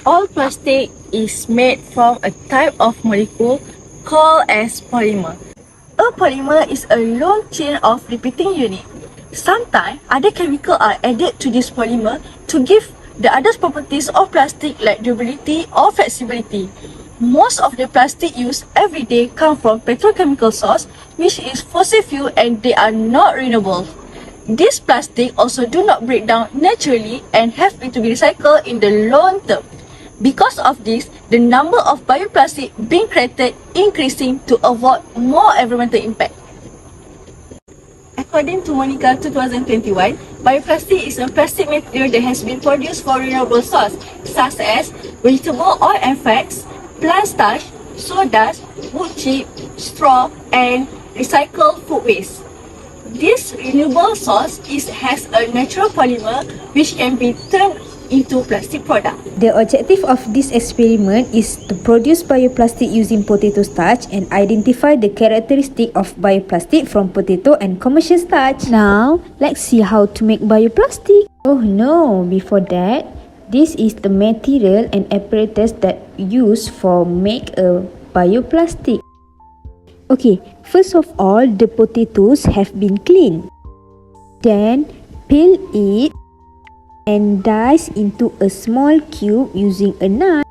All plastic is made from a type of molecule called as polymer. A polymer is a long chain of repeating unit. Sometimes other chemicals are added to this polymer to give the other properties of plastic like durability or flexibility. Most of the plastic used every day come from petrochemical source, which is fossil fuel, and they are not renewable. These plastics also do not break down naturally and have to be recycled in the long term. Because of this, the number of bioplastic being created increasing to avoid more environmental impact. According to Monica 2021, bioplastic is a plastic material that has been produced for renewable sources such as vegetable oil and fats, plant starch, sawdust, wood chip, straw, and recycled food waste. This renewable source has a natural polymer which can be turned into plastic product. The objective of this experiment is to produce bioplastic using potato starch and identify the characteristic of bioplastic from potato and commercial starch. Now, let's see how to make bioplastic. Oh no, before that, this is the material and apparatus that used for make a bioplastic. Okay, first of all, the potatoes have been cleaned. Then, peel it and dice into a small cube using a knife.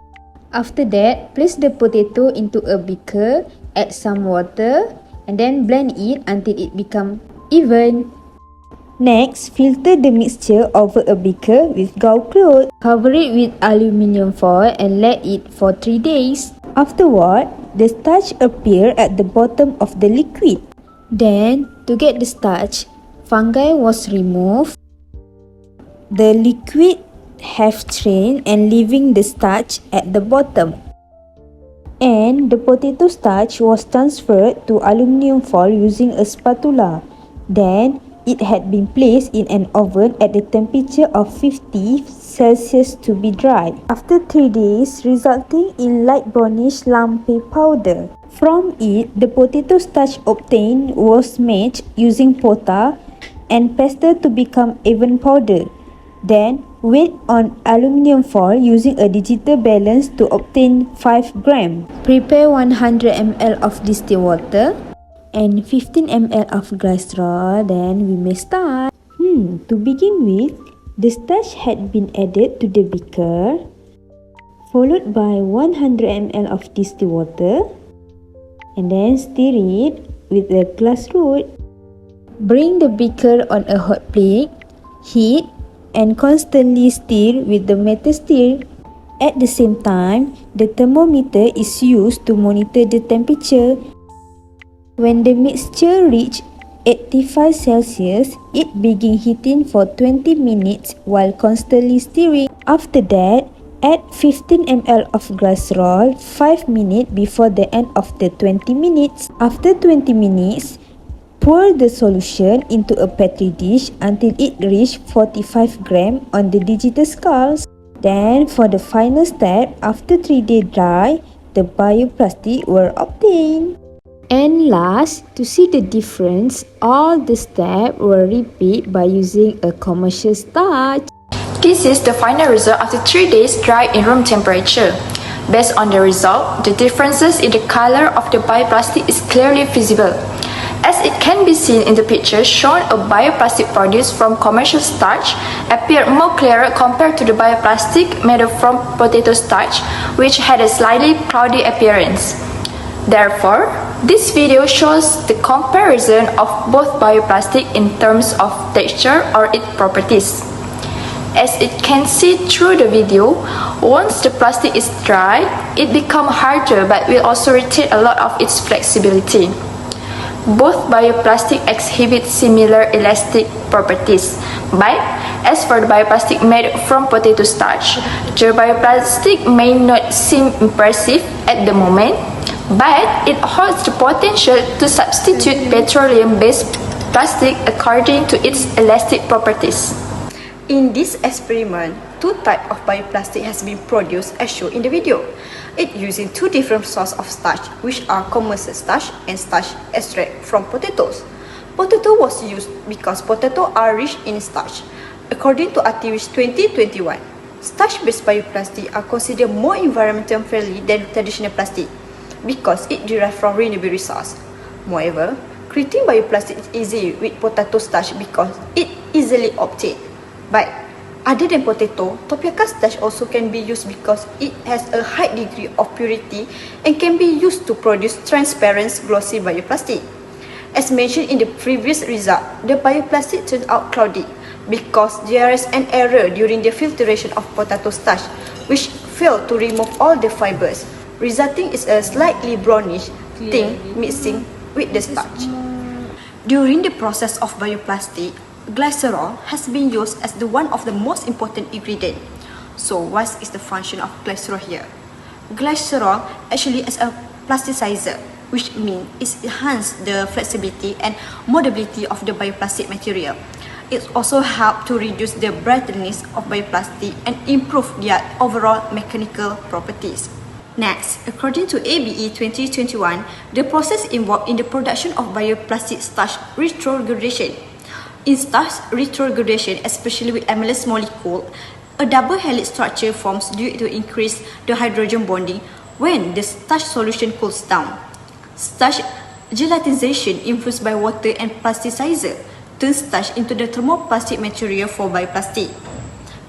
After that, place the potato into a beaker, add some water, and then blend it until it becomes even. Next, filter the mixture over a beaker with gauze cloth. Cover it with aluminium foil and let it for 3 days. Afterward, the starch appears at the bottom of the liquid. Then, to get the starch, fungi was removed. The liquid have strained and leaving the starch at the bottom. And the potato starch was transferred to aluminium foil using a spatula. Then, it had been placed in an oven at the temperature of 50 Celsius to be dried. After 3 days, resulting in light brownish lumpy powder. From it, the potato starch obtained was matched using pota and pasted to become even powder. Then, weigh on aluminium foil using a digital balance to obtain 5 grams. Prepare 100 ml of distilled water and 15 ml of glass straw. Then we may start. To begin with, the starch had been added to the beaker, followed by 100 ml of distilled water, and then stir it with a glass rod. Bring the beaker on a hot plate, heat, and constantly stir with the metal stir. At the same time, the thermometer is used to monitor the temperature. When the mixture reaches 85 Celsius, it begins heating for 20 minutes while constantly stirring. After that, add 15 ml of glycerol 5 minutes before the end of the 20 minutes. After 20 minutes, pour the solution into a petri dish until it reaches 45 grams on the digital scales. Then, for the final step, after 3 days dry, the bioplastic were obtained. And last, to see the difference, all the steps were repeated by using a commercial starch. This is the final result after 3 days dry in room temperature. Based on the result, the differences in the color of the bioplastic is clearly visible. As it can be seen in the picture shown, a bioplastic produced from commercial starch appeared more clearer compared to the bioplastic made from potato starch, which had a slightly cloudy appearance. Therefore, this video shows the comparison of both bioplastic in terms of texture or its properties. As it can see through the video, once the plastic is dry, it becomes harder but will also retain a lot of its flexibility. Both bioplastic exhibit similar elastic properties, but as for the bioplastic made from potato starch, the bioplastic may not seem impressive at the moment, but it holds the potential to substitute petroleum-based plastic according to its elastic properties. In this experiment, 2 types of bioplastic has been produced as shown in the video. It using 2 different sources of starch, which are commercial starch and starch extract from potatoes. Potato was used because potatoes are rich in starch. According to Activist 2021, Starch-based bioplastic are considered more environmentally friendly than traditional plastic because it derives from renewable resource. Moreover, creating bioplastic is easy with potato starch because it easily obtained. But other than potato, tapioca starch also can be used because it has a high degree of purity and can be used to produce transparent, glossy bioplastic. As mentioned in the previous result, the bioplastic turns out cloudy because there is an error during the filtration of potato starch, which failed to remove all the fibers, resulting in a slightly brownish thing mixing with the starch. During the process of bioplastic, glycerol has been used as one of the most important ingredients. So what is the function of glycerol here? Glycerol actually is a plasticizer, which means it enhances the flexibility and moldability of the bioplastic material. It also helps to reduce the brightness of bioplastic and improve their overall mechanical properties. Next, according to FIE3153, the process involved in the production of bioplastic starch retrogradation. In starch retrogradation, especially with amylase molecule, a double helix structure forms due to increase the hydrogen bonding when the starch solution cools down. Starch gelatinization infused by water and plasticizer turns starch into the thermoplastic material for bioplastic.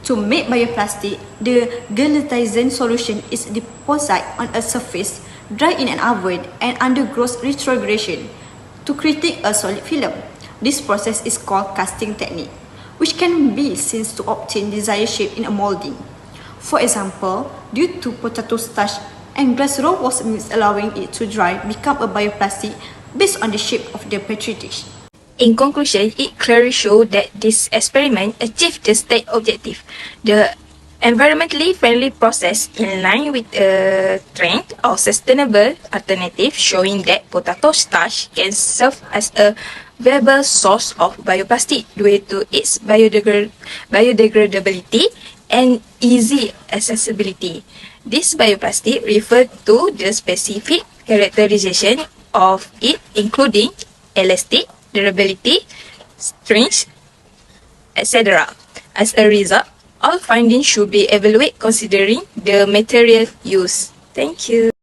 To make bioplastic, the gelatinizing solution is deposited on a surface, dried in an oven, and undergoes retrogradation to create a solid film. This process is called casting technique, which can be seen to obtain desired shape in a molding. For example, due to potato starch and glycerol was mixed, allowing it to dry, become a bioplastic based on the shape of the petri dish. In conclusion, it clearly showed that this experiment achieved the state objective, the environmentally friendly process in line with the trend of sustainable alternative, showing that potato starch can serve as a viable source of bioplastic due to its biodegradability and easy accessibility. This bioplastic referred to the specific characterization of it, including elastic, durability, strength, etc. As a result, all findings should be evaluated considering the material used. Thank you.